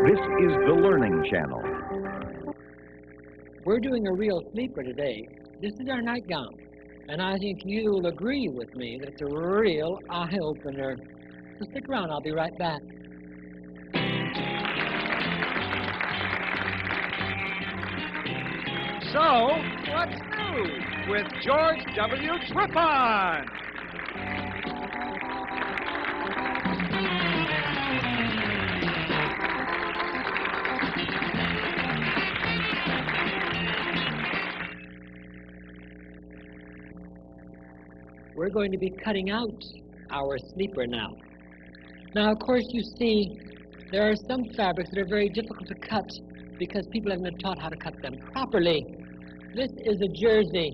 This is the Learning Channel. We're doing a real sleeper today. This is our nightgown, and I think you'll agree with me that it's a real eye-opener. So stick around, I'll be right back. So, what's new with George W. Trippon? We're going to be cutting out our sleeper now. Now, of course, you see, there are some fabrics that are very difficult to cut because people haven't been taught how to cut them properly. This is a jersey.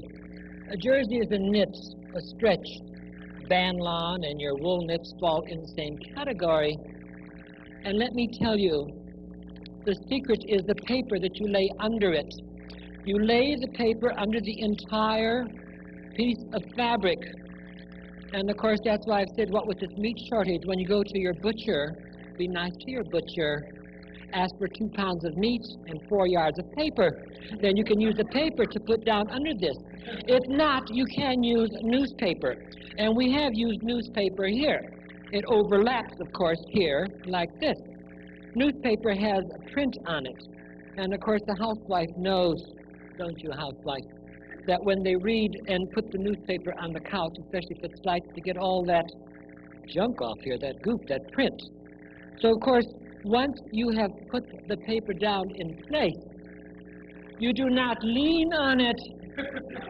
A jersey is a knit, a stretch. Banlon and your wool knits fall in the same category. And let me tell you, the secret is the paper that you lay under it. You lay the paper under the entire piece of fabric. And of course, that's why I've said, what with this meat shortage, when you go to your butcher, be nice to your butcher. Ask for 2 pounds of meat and 4 yards of paper. Then you can use the paper to put down under this. If not, you can use newspaper. And we have used newspaper here. It overlaps, of course, here, like this. Newspaper has a print on it. And of course, the housewife knows, don't you, housewife, that when they read and put the newspaper on the couch, especially if it's light, to get all that junk off here, that goop, that print. So, of course, once you have put the paper down in place, you do not lean on it,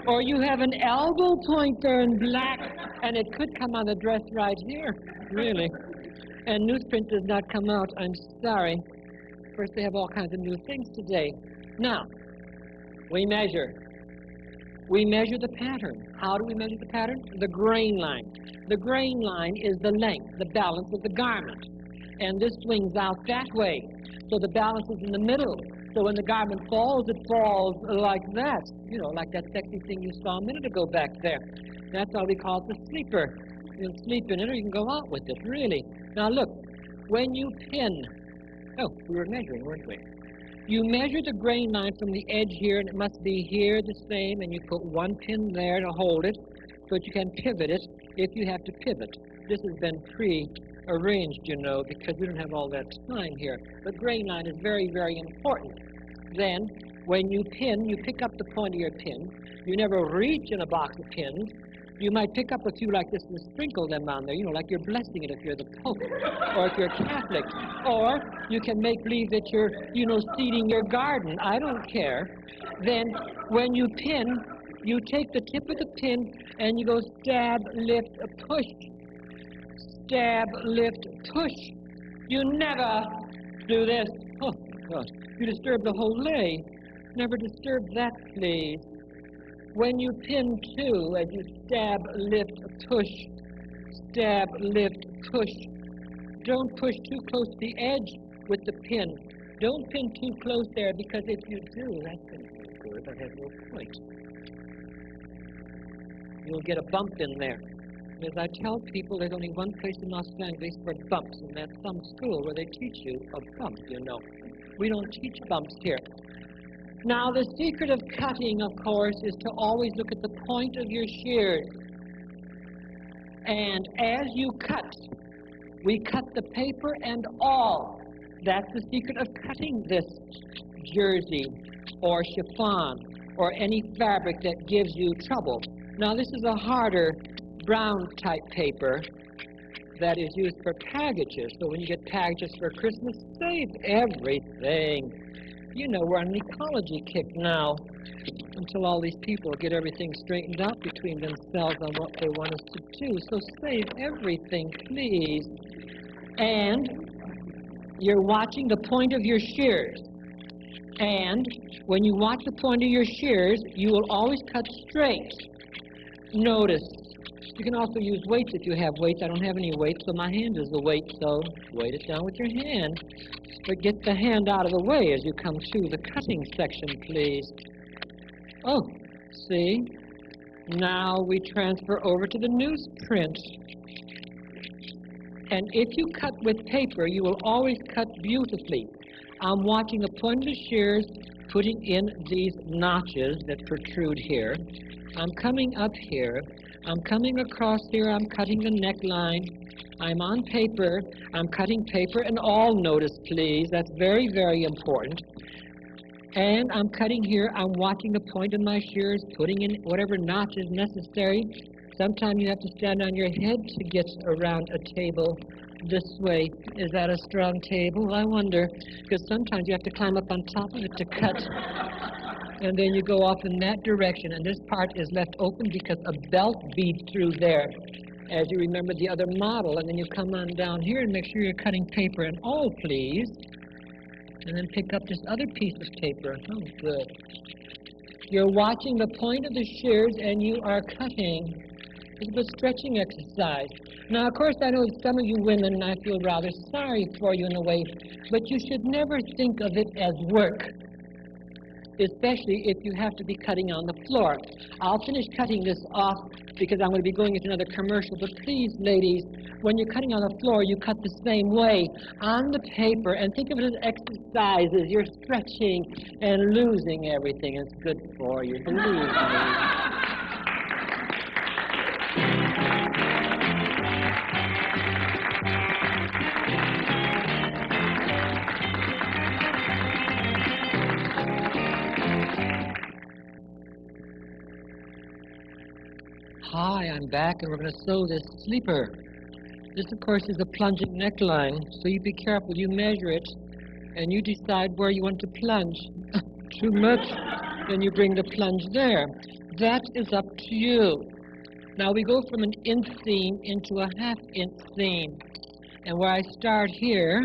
or you have an elbow pointer in black, and it could come on the dress right here, really. And newsprint does not come out, I'm sorry. Of course, they have all kinds of new things today. Now, we measure. We measure the pattern. How do we measure the pattern? The grain line. The grain line is the length, the balance of the garment. And this swings out that way. So the balance is in the middle. So when the garment falls, it falls like that. You know, like that sexy thing you saw a minute ago back there. That's why we call it the sleeper. You can sleep in it or you can go out with it, really. Now look, when you pin, oh, we were measuring, weren't we? You measure the grain line from the edge here, and it must be here the same, and you put 1 pin there to hold it, so that you can pivot it if you have to pivot. This has been pre-arranged, you know, because we don't have all that time here. The grain line is very, very important. Then, when you pin, you pick up the point of your pin. You never reach in a box of pins. You might pick up a few like this and sprinkle them on there, you know, like you're blessing it if you're the Pope, or if you're Catholic. Or you can make believe that you're, you know, seeding your garden. I don't care. Then when you pin, you take the tip of the pin and you go stab, lift, push. Stab, lift, push. You never do this. Oh, God. You disturb the whole lay. Never disturb that, please. When you pin two, and you stab, lift, push, stab, lift, push, don't push too close to the edge with the pin. Don't pin too close there, because if you do, that's going to be good. That has no point. You'll get a bump in there. As I tell people, there's only one place in Los Angeles for bumps, and that's some school where they teach you a bump, you know. We don't teach bumps here. Now, the secret of cutting, of course, is to always look at the point of your shears. And as you cut, we cut the paper and all. That's the secret of cutting this jersey or chiffon or any fabric that gives you trouble. Now, this is a harder brown type paper that is used for packages. So when you get packages for Christmas, save everything. You know, we're on an ecology kick now until all these people get everything straightened out between themselves on what they want us to do. So save everything, please. And you're watching the point of your shears. And when you watch the point of your shears, you will always cut straight. Notice, you can also use weights if you have weights. I don't have any weights, so my hand is the weight, so weight it down with your hand. But get the hand out of the way as you come to the cutting section, please. Oh, see? Now we transfer over to the newsprint. And if you cut with paper, you will always cut beautifully. I'm watching the point of the shears, putting in these notches that protrude here. I'm coming up here. I'm coming across here. I'm cutting the neckline. I'm on paper. I'm cutting paper, and all notice, please. That's very, very important. And I'm cutting here. I'm watching the point of my shears, putting in whatever notch is necessary. Sometimes you have to stand on your head to get around a table this way. Is that a strong table? I wonder, because sometimes you have to climb up on top of it to cut. And then you go off in that direction, and this part is left open because a belt beads through there, as you remember the other model. And then you come on down here and make sure you're cutting paper and all, please. And then pick up this other piece of paper. Oh, good. You're watching the point of the shears, and you are cutting. It's a stretching exercise. Now, of course, I know some of you women, and I feel rather sorry for you in a way, but you should never think of it as work, especially if you have to be cutting on the floor. I'll finish cutting this off because I'm going to be going into another commercial, but please, ladies, when you're cutting on the floor, you cut the same way on the paper, and think of it as exercises. You're stretching and losing everything. It's good for you, believe me. Hi, I'm back, and we're going to sew this sleeper. This, of course, is a plunging neckline, so you be careful. You measure it, and you decide where you want to plunge. Too much, then you bring the plunge there. That is up to you. Now, we go from an inch seam into a half-inch seam. And where I start here,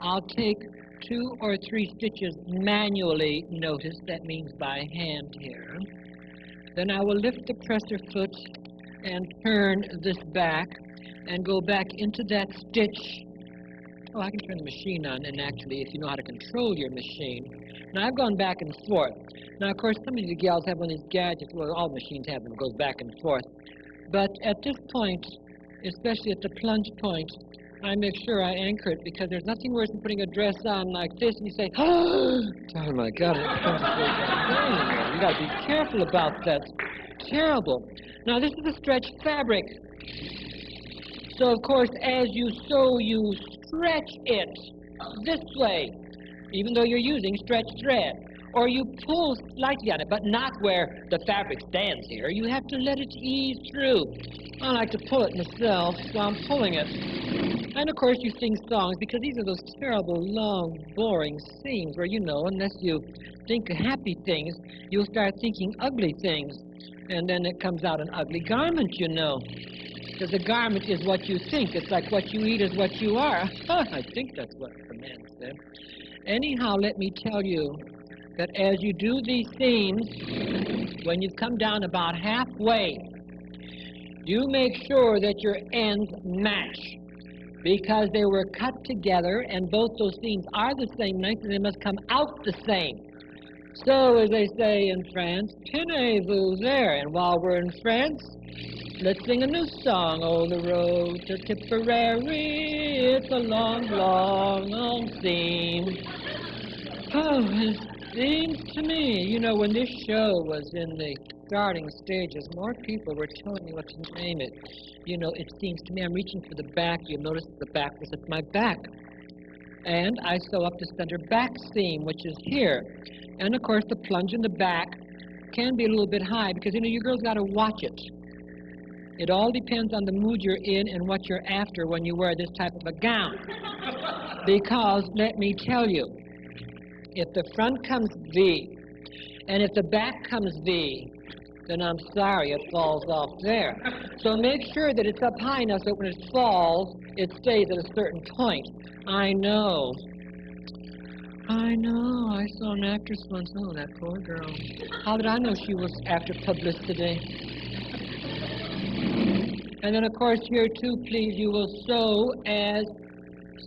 I'll take 2 or 3 stitches manually. Notice that means by hand here. Then I will lift the presser foot and turn this back and go back into that stitch. Oh, I can turn the machine on, and actually, if you know how to control your machine. Now, I've gone back and forth. Now, of course, some of you gals have one of these gadgets. Well, all machines have them. It goes back and forth. But at this point, especially at the plunge point, I make sure I anchor it, because there's nothing worse than putting a dress on like this, and you say, oh my God, it comes down. You got to be careful about that. Terrible. Now, this is a stretched fabric. So, of course, as you sew, you stretch it this way, even though you're using stretched thread. Or you pull slightly on it, but not where the fabric stands here. You have to let it ease through. I like to pull it myself, so I'm pulling it. And, of course, you sing songs, because these are those terrible, long, boring seams where, you know, unless you think happy things, you'll start thinking ugly things. And then it comes out an ugly garment, you know. Because a garment is what you think. It's like what you eat is what you are. I think that's what the man said. Anyhow, let me tell you that as you do these seams, when you come down about halfway, you make sure that your ends match, because they were cut together, and both those seams are the same length, and they must come out the same. So, as they say in France, tenez-vous there. And while we're in France, let's sing a new song. Oh, the road to Tipperary, it's a long, long, long seam. Oh, it seems to me, you know, when this show was in the starting stages, more people were telling me what to name it. You know, it seems to me, I'm reaching for the back. You'll notice the back was at my back. And I sew up the center back seam, which is here. And, of course, the plunge in the back can be a little bit high, because, you know, you girls got to watch it. It all depends on the mood you're in and what you're after when you wear this type of a gown. Because, let me tell you, if the front comes V, and if the back comes V, then I'm sorry, it falls off there. So make sure that it's up high enough so when it falls, it stays at a certain point. I know. I saw an actress once. Oh, that poor girl. How did I know she was after publicity? And then, of course, here, too, please, you will sew as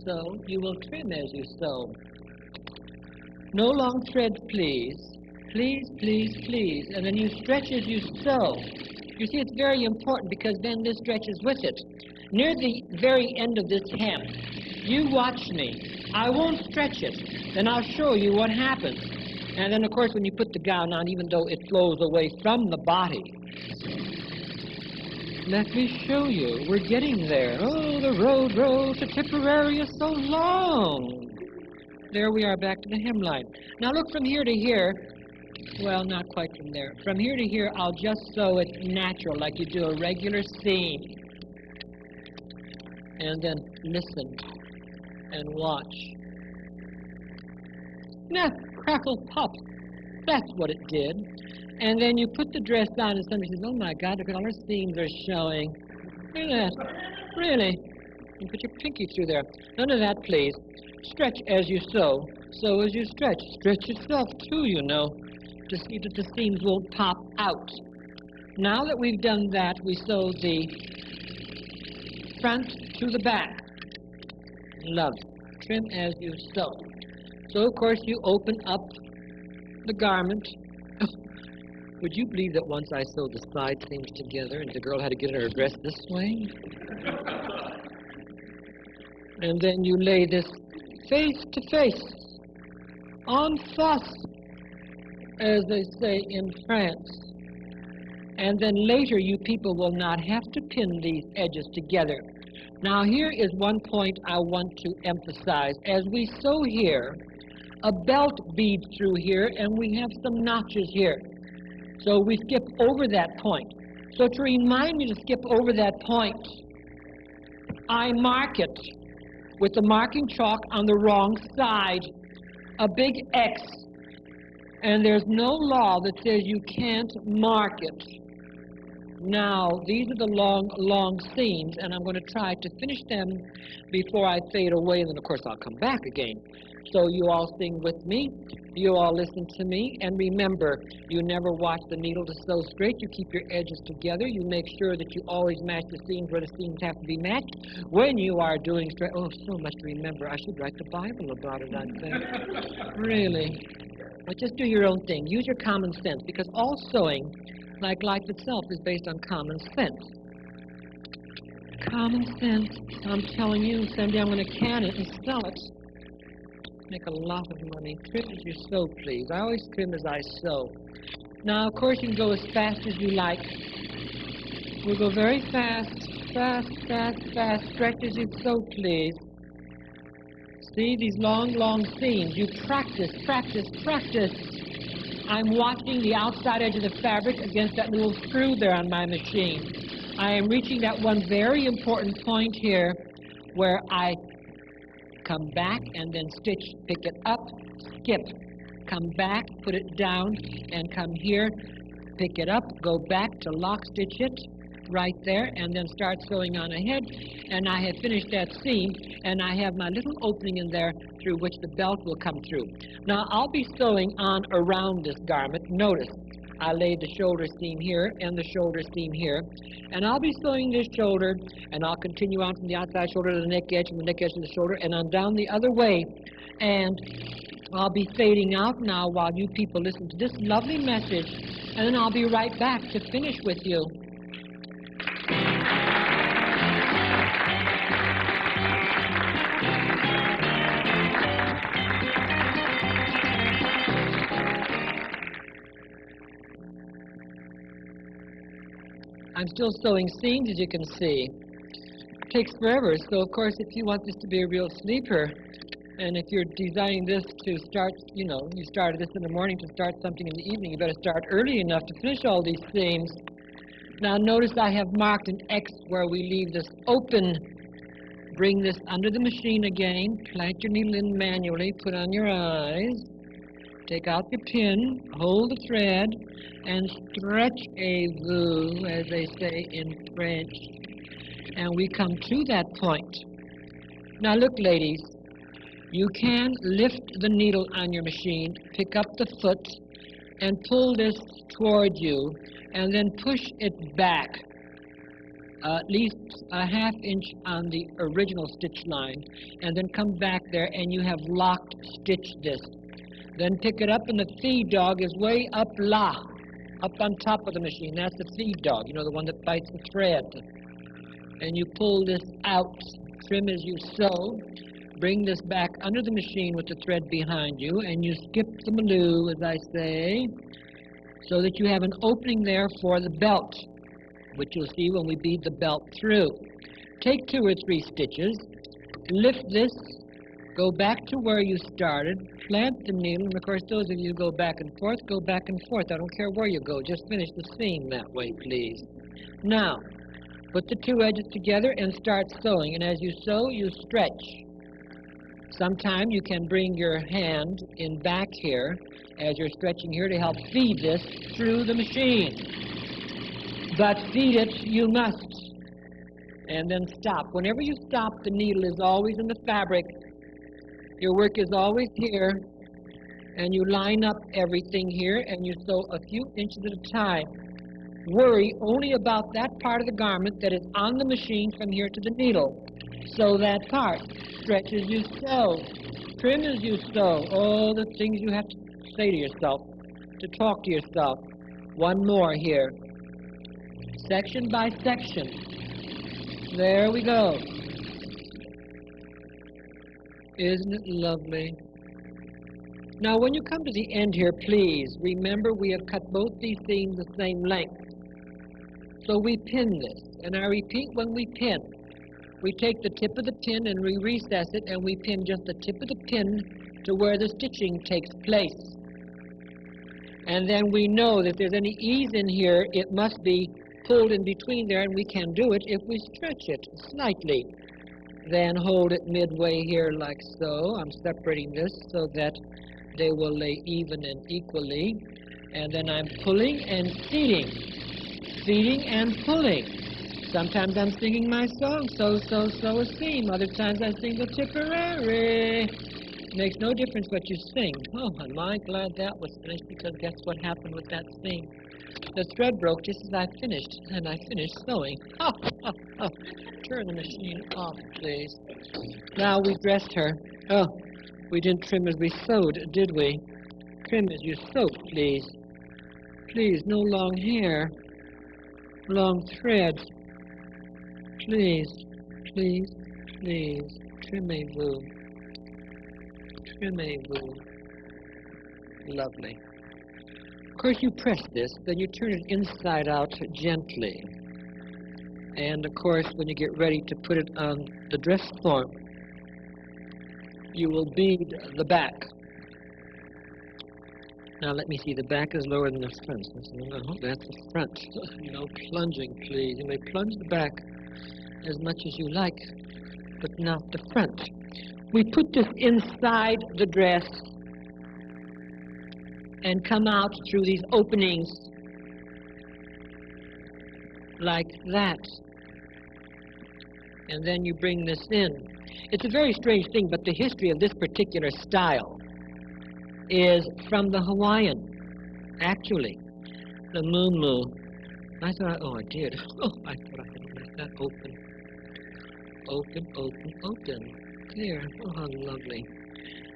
so. You will trim as you sew. No long threads, please. Please, please, please. And then you stretch as you sew. You see, it's very important, because then this stretches with it. Near the very end of this hem, you watch me. I won't stretch it. Then I'll show you what happens. And then, of course, when you put the gown on, even though it flows away from the body, let me show you. We're getting there. Oh, the road to Tipperary is so long. There we are back to the hemline. Now look from here to here. Well, not quite from there. From here to here, I'll just sew it natural, like you do a regular seam. And then listen and watch. Snap, crackle, pop. That's what it did. And then you put the dress on, and somebody says, oh my God, look at all her seams are showing. Look at that. Really? You put your pinky through there. None of that, please. Stretch as you sew. Sew as you stretch. Stretch yourself, too, you know, to see that the seams won't pop out. Now that we've done that, we sew the front to the back. Love. Trim as you sew. So, of course, you open up the garment. Would you believe that once I sewed the side seams together and the girl had to get in her dress this way? And then you lay this face to face, en face, as they say in France. And then later you people will not have to pin these edges together. Now here is one point I want to emphasize. As we sew here, a belt beads through here and we have some notches here. So we skip over that point. So to remind me to skip over that point, I mark it with the marking chalk on the wrong side, a big X. And there's no law that says you can't mark it. Now, these are the long seams, and I'm going to try to finish them before I fade away, and then, of course, I'll come back again. So you all sing with me, you all listen to me, and remember, you never watch the needle to sew straight. You keep your edges together. You make sure that you always match the seams where the seams have to be matched. When you are doing straight, oh, so much to remember. I should write the Bible about it, I think. Really. But just do your own thing. Use your common sense, because all sewing, like life itself, is based on common sense. Common sense. I'm telling you, someday I'm going to can it and sell it. Make a lot of money. Trim as you sew, please. I always trim as I sew. Now, of course, you can go as fast as you like. We'll go very fast. Fast, fast, fast. Stretch as you sew, please. See these long seams. You practice, practice, practice. I'm watching the outside edge of the fabric against that little screw there on my machine. I am reaching that one very important point here where I come back and then stitch, pick it up, skip, come back, put it down, and come here, pick it up, go back to lock stitch it right there, and then start sewing on ahead. And I have finished that seam, and I have my little opening in there through which the belt will come through. Now I'll be sewing on around this garment. Notice I laid the shoulder seam here and the shoulder seam here, and I'll be sewing this shoulder, and I'll continue on from the outside shoulder to the neck edge, from the neck edge to the shoulder, and on down the other way. And I'll be fading out now while you people listen to this lovely message, and then I'll be right back to finish with you. I'm still sewing seams, as you can see. It takes forever, so of course if you want this to be a real sleeper, and if you're designing this to start, you know, you started this in the morning to start something in the evening, you better start early enough to finish all these seams. Now notice I have marked an X where we leave this open. Bring this under the machine again, plant your needle in manually, put on your eyes, take out your pin, hold the thread, and stretchez-vous, as they say in French. And we come to that point. Now look, ladies, you can lift the needle on your machine, pick up the foot, and pull this toward you, and then push it back at least a ½ inch on the original stitch line, and then come back there, and you have locked stitched this. Then pick it up, and the feed dog is way up on top of the machine. That's the feed dog, you know, the one that bites the thread. and you pull this out. Trim as you sew. Bring this back under the machine with the thread behind you, and you skip the maloo, as I say, so that you have an opening there for the belt, which you'll see when we bead the belt through. Take 2 or 3 stitches, lift this, go back to where you started, plant the needle, and of course those of you who go back and forth, go back and forth. I don't care where you go, just finish the seam that way, please. Now, put the 2 edges together and start sewing, and as you sew, you stretch. Sometime you can bring your hand in back here as you're stretching here to help feed this through the machine. But feed it you must. And then stop. Whenever you stop, the needle is always in the fabric. Your work is always here. And you line up everything here and you sew a few inches at a time. Worry only about that part of the garment that is on the machine from here to the needle. Sew that part. Stretch as you sew. Trim as you sew. All the things you have to say to yourself, to talk to yourself. One more here. Section by section. There we go. Isn't it lovely? Now when you come to the end here, please remember we have cut both these seams the same length. So we pin this. And I repeat, when we pin, we take the tip of the pin and we recess it, and we pin just the tip of the pin to where the stitching takes place. And then we know that if there's any ease in here, it must be pulled in between there, and we can do it if we stretch it slightly. Then hold it midway here like so. I'm separating this so that they will lay even and equally. And then I'm pulling and feeding. Feeding and pulling. Sometimes I'm singing my song, so a seam. Other times I sing the Tipperary. Makes no difference what you sing. Oh, am I glad that was finished, because guess what happened with that seam? The thread broke just as I finished, and I finished sewing. Oh, oh, oh. Turn the machine off, please. Now we dressed her. Oh, we didn't trim as we sewed, did we? Trim as you sewed, please. Please, no long hair. Long threads. Please, please, please. Trimmez-vous. Trimmez-vous. Lovely. Of course, you press this, then you turn it inside out gently. And of course, when you get ready to put it on the dress form, you will bead the back. Now let me see, the back is lower than the front. Oh, that's the front. No plunging, please. You may plunge the back as much as you like, but not the front. We put this inside the dress and come out through these openings like that. And then you bring this in. It's a very strange thing, but the history of this particular style is from the Hawaiian, actually. The muumuu. I thought, oh, I did. Oh, I thought I had left that open. Open, open, open. There. Oh, how lovely.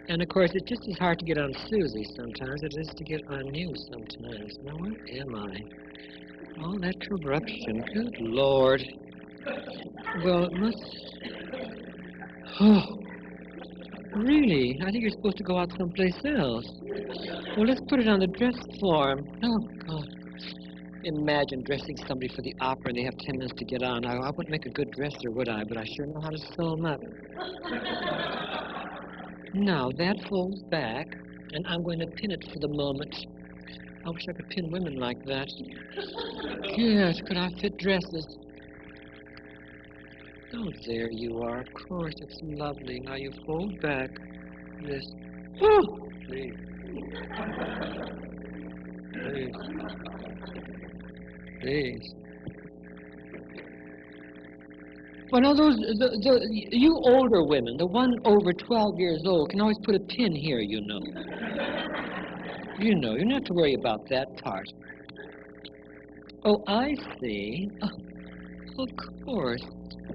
And, of course, it's just as hard to get on Susie sometimes as it is to get on you sometimes. Now, where am I? All that corruption. Good Lord. Well, it must... Oh, really? I think you're supposed to go out someplace else. Well, let's put it on the dress form. Oh, God. Imagine dressing somebody for the opera and they have 10 minutes to get on. I wouldn't make a good dresser, would I? But I sure know how to sew them up. Now, that folds back, and I'm going to pin it for the moment. I wish I could pin women like that. Yes, could I fit dresses? Oh, there you are. Of course, it's lovely. Now you fold back this. Oh, please. Please. Please. Well, now you older women, the one over 12 years old, can always put a pin here, you know. You know, you don't have to worry about that part. Oh, I see. Oh, of course.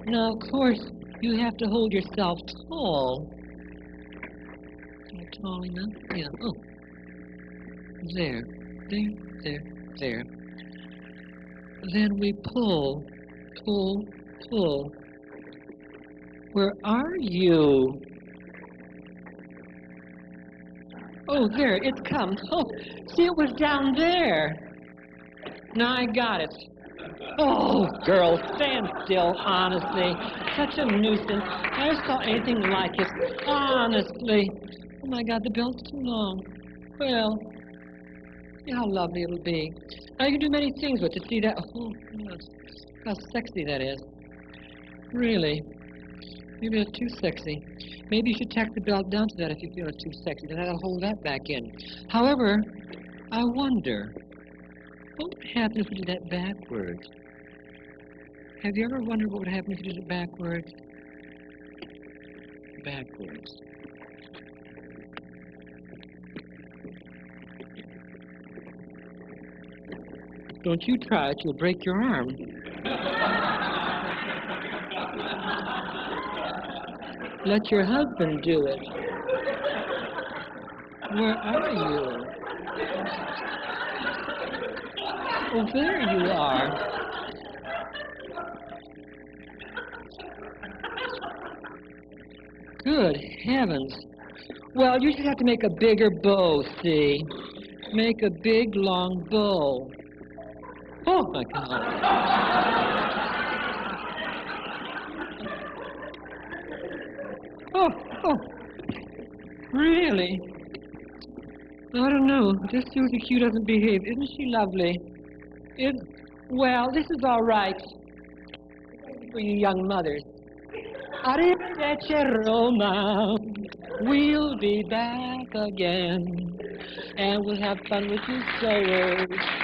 Now, of course, you have to hold yourself tall. Am I tall enough? Yeah. Oh. There. There. There. There. Then we pull. Pull. Oh, where are you? Oh, there, it's come. Oh, see, it was down there. Now I got it. Oh, girl, stand still, honestly. Such a nuisance. I never saw anything like it. Honestly. Oh, my God, the bell's too long. Well, see how lovely it'll be. Now, you can do many things with it. See that? Oh, yes. How sexy that is. Really. Maybe it's too sexy. Maybe you should tack the belt down to that if you feel it's too sexy. Then that'll hold that back in. However, I wonder, what would happen if we did that backwards? Have you ever wondered what would happen if you did it backwards? Backwards. Don't you try it, you'll break your arm. Let your husband do it. Where are you? Oh, there you are. Good heavens. Well, you just have to make a bigger bow, see? Make a big, long bow. Oh, my God. Oh, oh. Really? I don't know. Just Susie Q doesn't behave. Isn't she lovely? Well, this is all right for you young mothers. Arrivederci Roma, we'll be back again, and we'll have fun with you sewers.